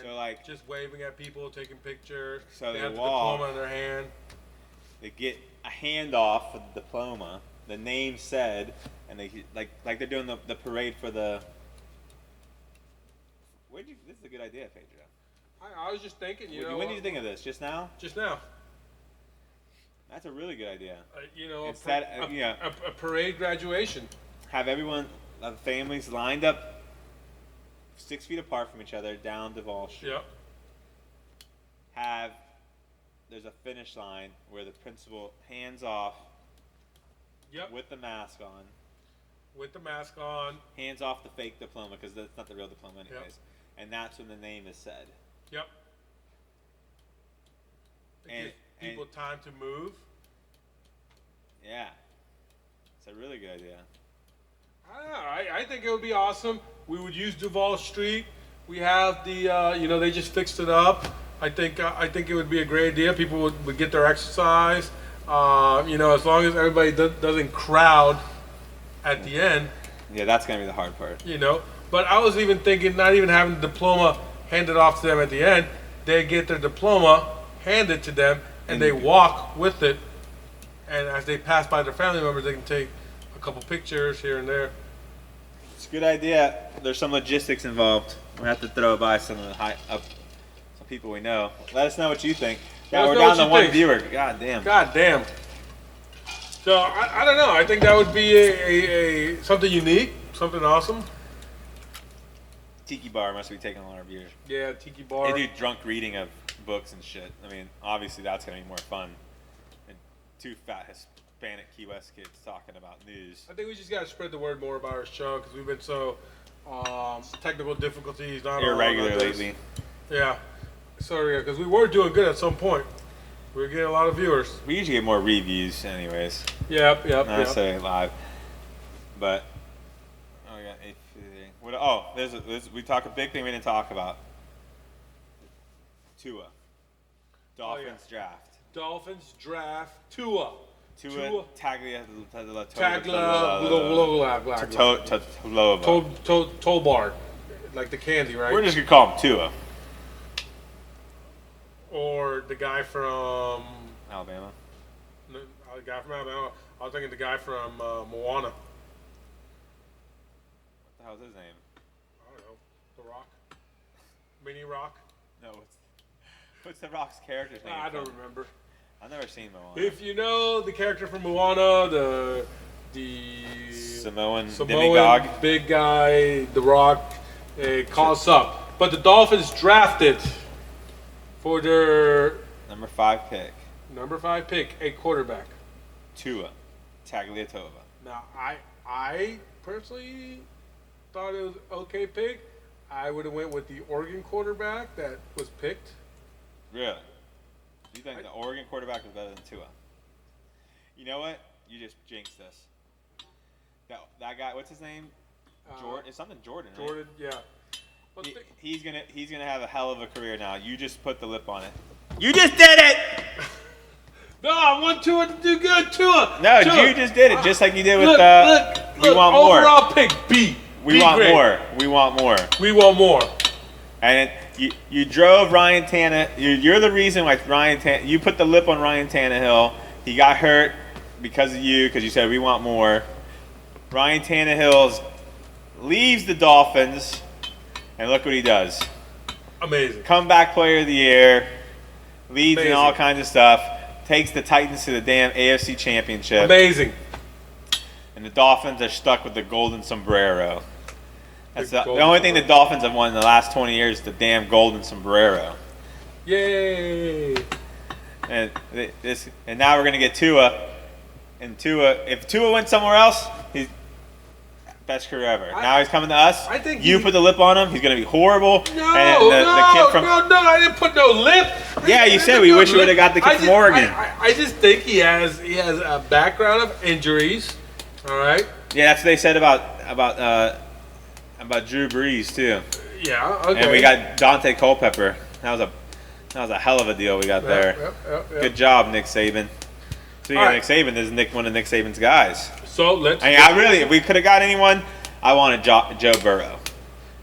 and just waving at people, taking pictures. So they have walk, the diploma in their hand. They get a handoff of the diploma, the name said, and they like they're doing the parade for the. This is a good idea, Pedro. I was just thinking, When did you think of this? Just now? Just now. That's a really good idea. A parade graduation. Have everyone of families lined up 6 feet apart from each other down Duval Street. Yep. There's a finish line where the principal hands off Yep. with the mask on. With the mask on. Hands off the fake diploma because that's not the real diploma anyways. Yep. And that's when the name is said. Yep. It gives people time to move. Yeah. It's a really good idea. I don't know. I think it would be awesome. We would use Duval Street. We have the, they just fixed it up. I think it would be a great idea. People would get their exercise. As long as everybody doesn't crowd at the end. Yeah, that's going to be the hard part. But I was even thinking not even having the diploma handed off to them at the end. They get their diploma handed to them, and they walk with it. And as they pass by their family members, they can take a couple pictures here and there. It's a good idea. There's some logistics involved. We have to throw it by some of the some people we know. Let us know what you think. Yeah, we're down to one viewer. God damn. So I don't know. I think that would be a something unique, something awesome. Tiki bar must be taking a lot of viewers. Yeah, tiki bar. They do drunk reading of books and shit. I mean, obviously that's gonna be more fun. And 2 fat Hispanic Key West kids talking about news. I think we just gotta spread the word more about our show because we've been so technical difficulties, not irregular lately. Yeah, sorry, because we were doing good at some point. We were getting a lot of viewers. We usually get more reviews, anyways. Yep. Not say live, but we talk a big thing we didn't talk about. Tua. Dolphins draft. Dolphins draft Tua. Tagliatella. Tolbard. Like the candy, right? We're just going to call him Tua. Or the guy from Alabama. No, the guy from Alabama. I was thinking the guy from Moana. What the hell's his name? I don't know. The Rock? Mini Rock? No, what's the Rock's character's name? I don't remember. I've never seen Moana. If you know the character from Moana, the Samoan demigod, big guy, The Rock, call us up. But the Dolphins drafted for their number 5 pick, a quarterback. Tua Tagliatella. Now, I personally thought it was okay pick. I would have went with the Oregon quarterback that was picked. Really? Do you think the Oregon quarterback was better than Tua? You know what? You just jinxed us. That guy, what's his name? Jordan. It's something Jordan, right? Jordan, yeah. He's gonna have a hell of a career now. You just put the lip on it. You just did it. No, I want Tua to do good. Tua. No, you just did it, just like you did with we want more. Overall pick B. We want more. We want more. We want more. And you drove Ryan Tannehill. You're the reason why you put the lip on Ryan Tannehill. He got hurt because of you, because you said we want more. Ryan Tannehill leaves the Dolphins, and look what he does. Amazing. Comeback player of the year, leads in all kinds of stuff, takes the Titans to the damn AFC Championship. Amazing. And the Dolphins are stuck with the golden sombrero. That's the only thing the Dolphins have won in the last 20 years is the damn golden sombrero. Yay! And now we're gonna get Tua. And if Tua went somewhere else, he's best career ever. Now he's coming to us. I think you put the lip on him. He's gonna be horrible. No, I didn't put no lip. Yeah, you said we wish we would have got the kid from Oregon. I just think he has a background of injuries. All right. Yeah, that's what they said about Drew Brees too. Yeah. Okay. And we got Dante Culpepper. That was a hell of a deal we got there. Yep. Good job, Nick Saban. Speaking of Nick Saban, this is one of Nick Saban's guys. So if we could have got anyone, I wanted Joe Burrow.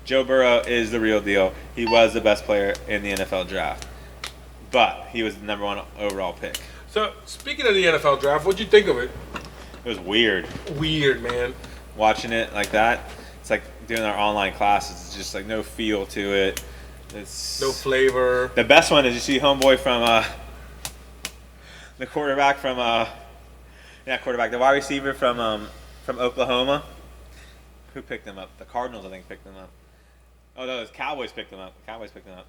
Joe Burrow is the real deal. He was the best player in the NFL draft, but he was the number 1 overall pick. So speaking of the NFL draft, what'd you think of it? It was weird. Weird, man. Watching it like that, it's like doing our online classes. It's just like no feel to it. It's no flavor. The best one is you see homeboy from the quarterback from the wide receiver from Oklahoma. Who picked him up? The Cardinals, I think, picked him up. Oh no, the Cowboys picked him up. The Cowboys picked him up.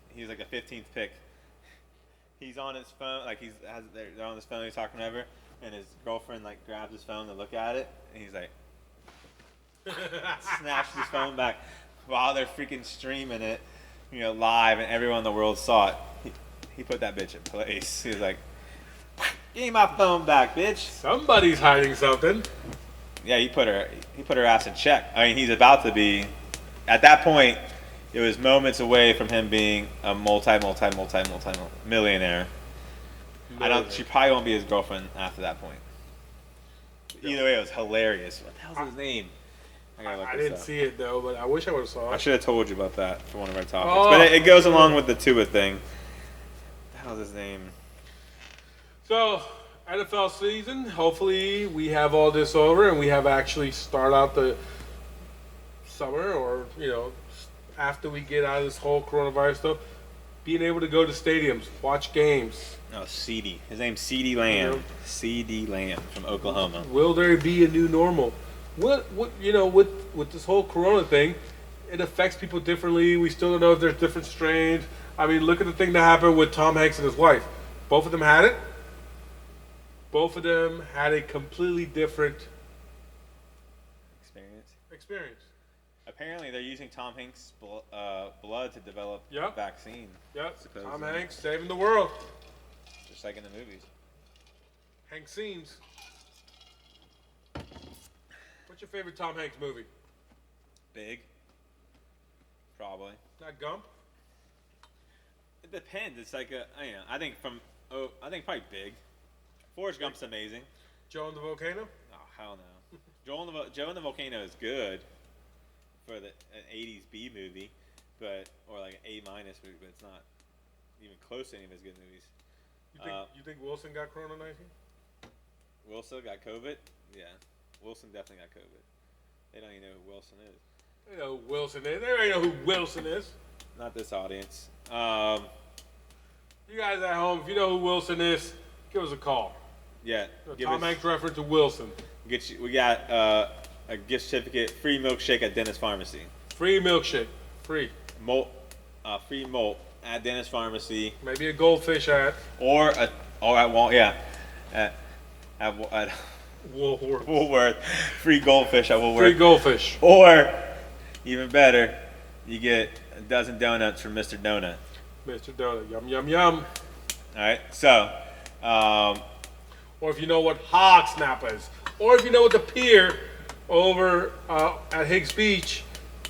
He was like a 15th pick. He's on his phone, like they're on his phone. He's talking over, and his girlfriend like grabs his phone to look at it, and he's like, snatched his phone back while they're freaking streaming it, live, and everyone in the world saw it. He put that bitch in place. He was like, "Give me my phone back, bitch." Somebody's hiding something. Yeah, he put her ass in check. I mean, he's about to be. At that point, it was moments away from him being a multi-millionaire. She probably won't be his girlfriend after that point. Either way, it was hilarious. What the hell's his name? I didn't see it though, but I wish I would have saw it. I should have told you about that for one of our topics, but it goes along with the Tua thing. What the hell's his name? So, NFL season. Hopefully, we have all this over and we have actually start out the summer, or after we get out of this whole coronavirus stuff, being able to go to stadiums, watch games. Oh, CD. His name's CD Lamb. CD Lamb from Oklahoma. Will there be a new normal? With this whole corona thing, it affects people differently. We still don't know if there's different strains. I mean, look at the thing that happened with Tom Hanks and his wife. Both of them had it. Both of them had a completely different experience. Apparently, they're using Tom Hanks' blood to develop a vaccine. Yep. Tom Hanks saving the world. Just like in the movies. Hank scenes. What's your favorite Tom Hanks movie? Big. Probably. Not Gump? It depends. It's like I think probably Big. Forrest Gump's amazing. Joe and the Volcano? Oh, hell no. Joe and the Volcano is good for an 80s B movie, or like an A- movie, but it's not even close to any of his good movies. You think Wilson got Corona-19? Wilson got COVID? Yeah. Wilson definitely got COVID. They don't even know who Wilson is. They know who Wilson is. They already know who Wilson is. Not this audience. You guys at home, if you know who Wilson is, give us a call. Yeah. Tom Hanks reference to Wilson. We got a gift certificate, free milkshake at Dennis Pharmacy. Free milkshake. Free. Free molt at Dennis Pharmacy. Maybe a goldfish at Woolworth. Free goldfish at Woolworth. Free goldfish. Or, even better, you get a dozen donuts from Mr. Donut. Mr. Donut. Yum, yum, yum. Alright, so. Or if you know what hog snap is. Or if you know what the pier over at Higgs Beach,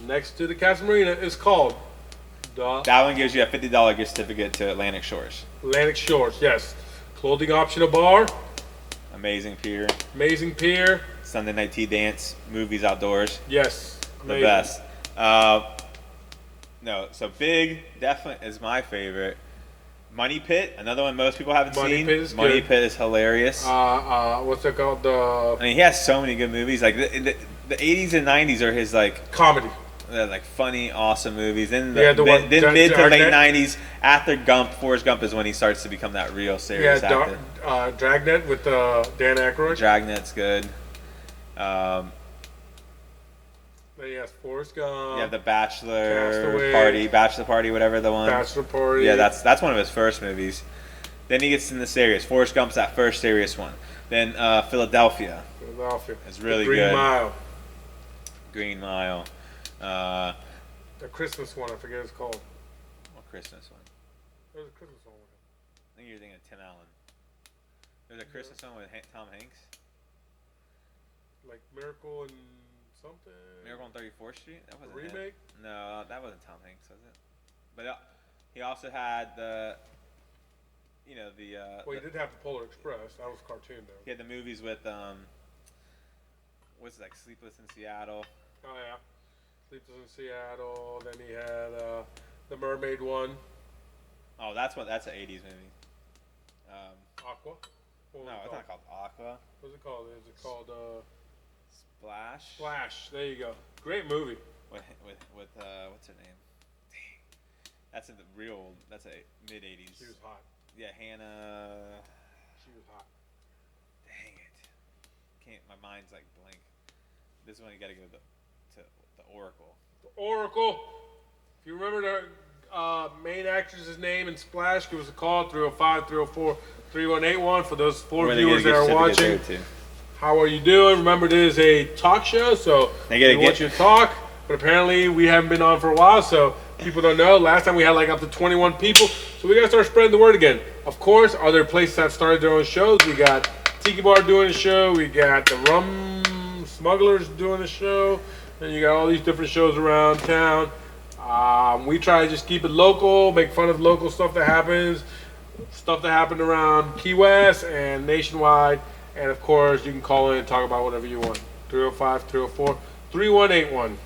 next to the Casa Marina, is called. That one gives you a $50 gift certificate to Atlantic Shores. Atlantic Shores, yes. Clothing optional bar. Amazing pier. Amazing pier. Sunday night tea dance. Movies outdoors. Yes. Amazing. The best. No, so Big definitely is my favorite. Money Pit, another one most people haven't Money seen. Pit is Money good. Pit is hilarious. What's it called? I mean, he has so many good movies. Like the 80s and 90s are his like comedy. Like funny, awesome movies. Then mid to late '90s, after Gump, Forrest Gump is when he starts to become that real serious actor. Dragnet with Dan Aykroyd. Dragnet's good. Then he has Forrest Gump. You have the Bachelor Party, whatever the one. Bachelor Party. Yeah, that's one of his first movies. Then he gets in the serious. Forrest Gump's that first serious one. Then Philadelphia. It's really good. Green Mile. The Christmas one, I forget what it's called. What Christmas one? There's a Christmas one. I think you're thinking of Tim Allen. There's a Christmas one with Tom Hanks. Like Miracle and something. Miracle on 34th Street? That wasn't a remake? No, that wasn't Tom Hanks, was it? But he also had the. Well, he did have the Polar Express. That was cartoon though. He had the movies with what's it, like Sleepless in Seattle. Oh yeah. Sleepless in Seattle. Then he had the Mermaid one. Oh, that's an '80s movie. Aqua. No, it's not called Aqua. What's it called? Is it called Splash? Splash. There you go. Great movie. With what's her name? Dang. That's that's a mid '80s. She was hot. Yeah, Hannah. She was hot. Dang it. My mind's like blank. This is when you gotta go to the to the Oracle. Oracle. If you remember the main actress's name in Splash, give us a call 305-304-3181 for those 4 viewers that are watching. How are you doing? Remember, this is a talk show, so we want you to talk. But apparently, we haven't been on for a while, so people don't know. Last time we had like up to 21 people, so we gotta start spreading the word again. Of course, other places have started their own shows. We got Tiki Bar doing a show. We got the Rum Smugglers doing a show. And you got all these different shows around town. We try to just keep it local, make fun of local stuff that happens, stuff that happened around Key West and nationwide. And of course, you can call in and talk about whatever you want. 305-304-3181.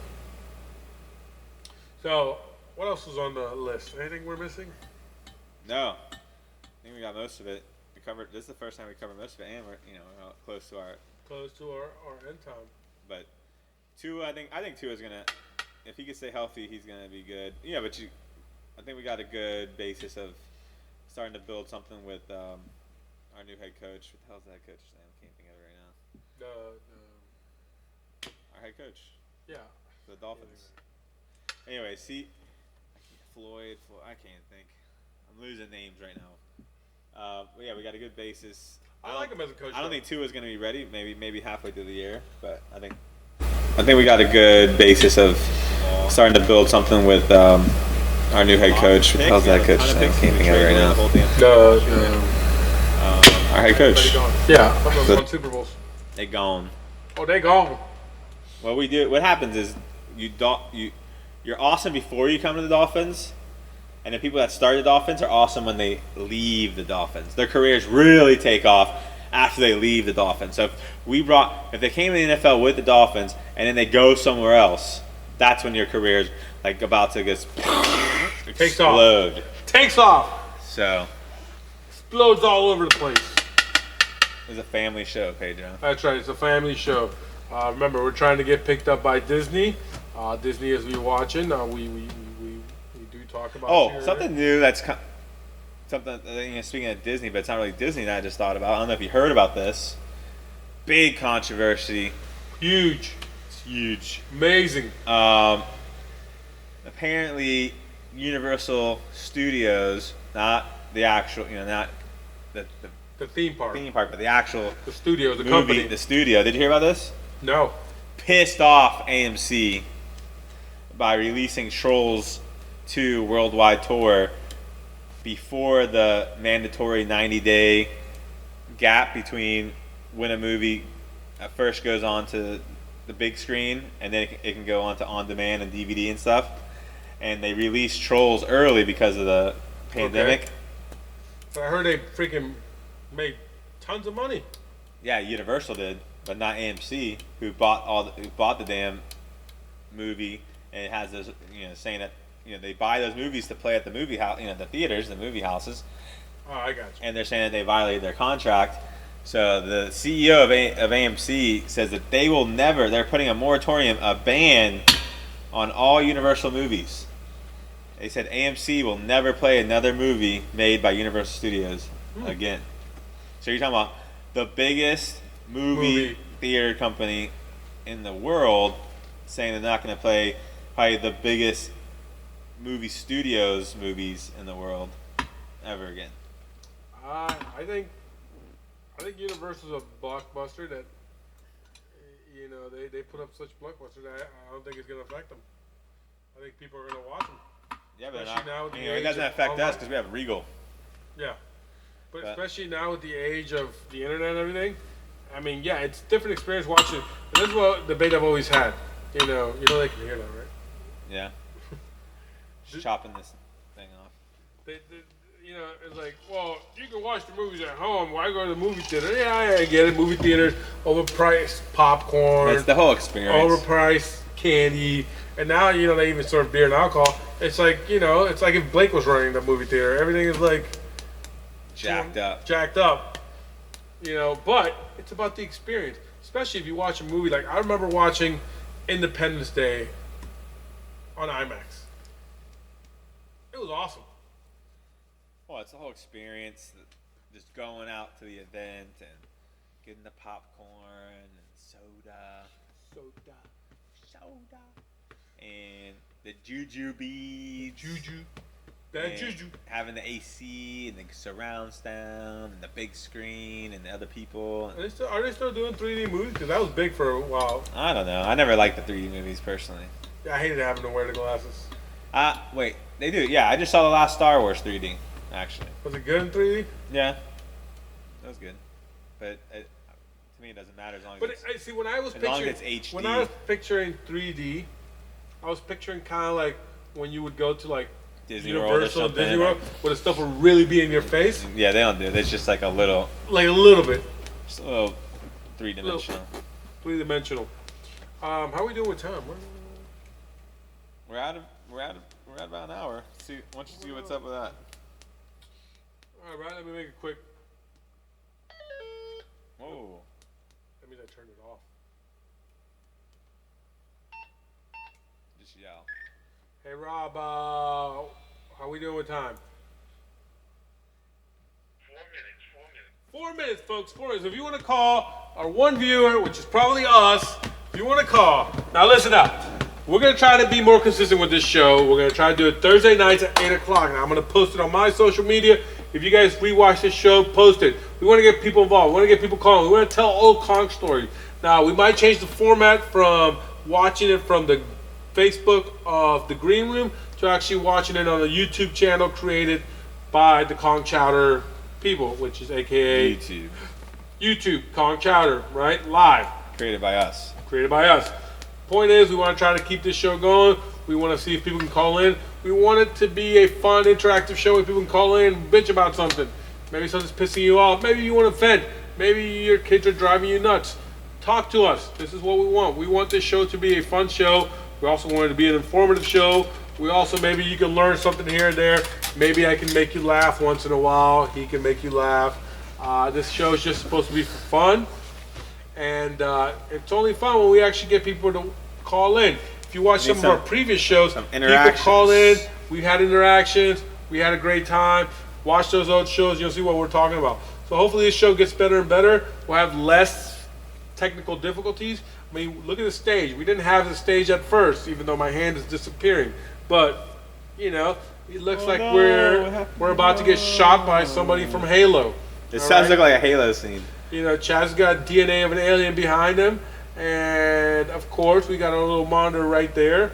So, what else was on the list? Anything we're missing? No. I think we got most of it. We covered. This is the first time we covered most of it, and we're close to our end time. But Tua, I think Tua is gonna, if he can stay healthy, he's gonna be good. Yeah, but I think we got a good basis of starting to build something with our new head coach. What the hell's that coach's name? I can't think of it right now. Our head coach. Yeah. The Dolphins. Anyway, Floyd. I can't think. I'm losing names right now. But yeah, we got a good basis. I like him as a coach. I don't think Tua is going to be ready. Maybe halfway through the year, but I think we got a good basis of starting to build something with our new head coach. What the hell's that coach? I can't think of it right now. Our head coach. Yeah, won Super Bowls. They gone. Oh, they gone. What happens is you're awesome before you come to the Dolphins. And the people that started the Dolphins are awesome when they leave the Dolphins. Their careers really take off after they leave the Dolphins. So if they came in the NFL with the Dolphins and then they go somewhere else, that's when your career's like about to just explode. Takes off. So explodes all over the place. It's a family show, Pedro. That's right. It's a family show. Remember, we're trying to get picked up by Disney. Disney, as we're watching, we do talk about. Something new that's something. Speaking of Disney, but it's not really Disney that I just thought about. I don't know if you heard about this. Big controversy. Huge. It's huge. Amazing. Apparently, Universal Studios, not the actual, not the theme park. But the actual studio, the movie, company. The studio. Did you hear about this? No. Pissed off AMC by releasing Trolls 2 worldwide tour before the mandatory 90-day gap between when a movie first goes on to the big screen and then it can go on to on-demand and DVD and stuff. And they released Trolls early because of the pandemic. Okay. So I heard they freaking made tons of money. Yeah, Universal did, but not AMC, who bought the damn movie, and it has those, saying that they buy those movies to play at the movie house, the theaters, the movie houses. Oh, I got you. And they're saying that they violated their contract. So the CEO of AMC says that they will never. They're putting a moratorium, a ban on all Universal movies. They said AMC will never play another movie made by Universal Studios again. So you're talking about the biggest movie theater company in the world saying they're not going to play probably the biggest movie studios movies in the world ever again. I think Universal's a blockbuster that they put up such blockbusters that I don't think it's going to affect them. I think people are going to watch them. Yeah, but it doesn't affect us because we have Regal. Yeah, but especially now with the age of the internet and everything, I mean, yeah, it's a different experience watching. And this is what debate I've always had. They can hear that, right? Yeah. Just chopping this thing off. It's like, well, you can watch the movies at home. Why go to the movie theater? Yeah, I get it. Movie theaters, overpriced popcorn. It's the whole experience. Overpriced candy. And now, they even serve beer and alcohol. It's like, it's like if Blake was running the movie theater. Everything is like jacked up. But it's about the experience. Especially if you watch a movie. Like, I remember watching Independence Day on IMAX. It was awesome. Well, it's the whole experience. Just going out to the event and getting the popcorn and soda. Chowder. And the Juju beats. That Juju. Having the AC and the surround sound and the big screen and the other people. Are they still doing 3D movies? Because that was big for a while. I don't know. I never liked the 3D movies personally. Yeah, I hated having to wear the glasses. Wait, they do. Yeah, I just saw the last Star Wars 3D, actually. Was it good in 3D? Yeah, that was good. But to me, it doesn't matter as long as it's, see, when I was as long picturing, as it's HD. when I was picturing 3D, I was picturing kind of like when you would go to like Disney World or Universal, something. Disney World, where the stuff would really be in your face. Yeah, they don't do it. It's just like a little, Like a little bit. just a little three-dimensional. Three-dimensional. How are we doing with time? We're at about an hour. Why don't you see what's up with that? All right, let me make it quick. Whoa. That means I turned it off. Just yell. Hey, Rob, how we doing with time? 4 minutes. 4 minutes, folks. 4 minutes. If you want to call our one viewer, which is probably us, if you want to call, now listen up. We're going to try to be more consistent with this show. We're going to try to do it Thursday nights at 8 o'clock. Now, I'm going to post it on my social media. If you guys rewatch this show, post it. We want to get people involved. We want to get people calling. We want to tell old Kong stories. Now, we might change the format from watching it from the Facebook of the Green Room to actually watching it on a YouTube channel created by the Choch Chowder people, which is AKA YouTube, Choch Chowder, right? Live. Created by us. Created by us. Point is, we want to try to keep this show going. We want to see if people can call in. We want it to be a fun, interactive show where people can call in and bitch about something. Maybe something's pissing you off. Maybe you want to vent. Maybe your kids are driving you nuts. Talk to us. This is what we want. We want this show to be a fun show. We also want it to be an informative show. We also, maybe you can learn something here and there. Maybe I can make you laugh once in a while. He can make you laugh. This show is just supposed to be for fun. And it's only fun when we actually get people to call in. If you watch some of our previous shows, people call in. We had interactions. We had a great time. Watch those old shows. You'll see what we're talking about. So hopefully this show gets better and better. We'll have less technical difficulties. I mean, look at the stage. We didn't have the stage at first, even though my hand is disappearing. But, you know, it looks like we're about to get shot by somebody from Halo. It sounds like a Halo scene. You know, Chad's got DNA of an alien behind him. And, of course, we got a little monitor right there.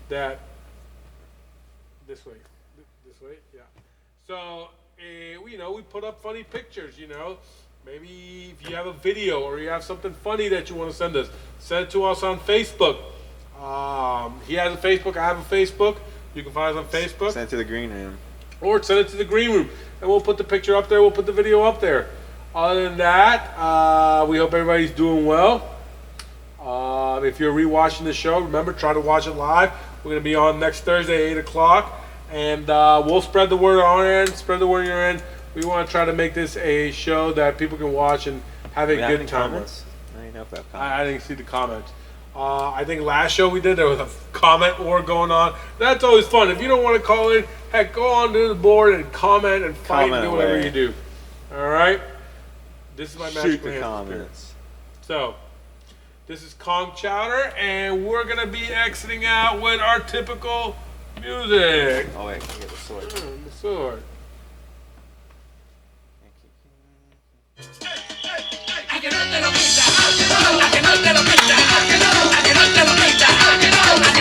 That, this way, yeah. So, you know, we put up funny pictures, you know. Maybe if you have a video or you have something funny that you want to send us, send it to us on Facebook. He has a Facebook, I have a Facebook. You can find us on Facebook. Send it to the Green Room. Or send it to the Green Room. And we'll put the picture up there, we'll put the video up there. Other than that, we hope everybody's doing well. If you're rewatching the show, remember, try to watch it live. We're going to be on next Thursday, 8 o'clock. And we'll spread the word on our end, spread the word on your end. We want to try to make this a show that people can watch and have a good time with. I didn't see the comments. I think last show we did, there was a comment war going on. That's always fun. If you don't want to call in, heck, go on to the board and comment and fight and do whatever you do. All right? This is my Shoot the comments. So, this is Choch Chowder, and we're going to be exiting out with our typical music. Oh, wait, can I get the sword? The sword. I can no te lo quita, I can no te lo quita, I can no te lo quita, I can no te lo quita, I can no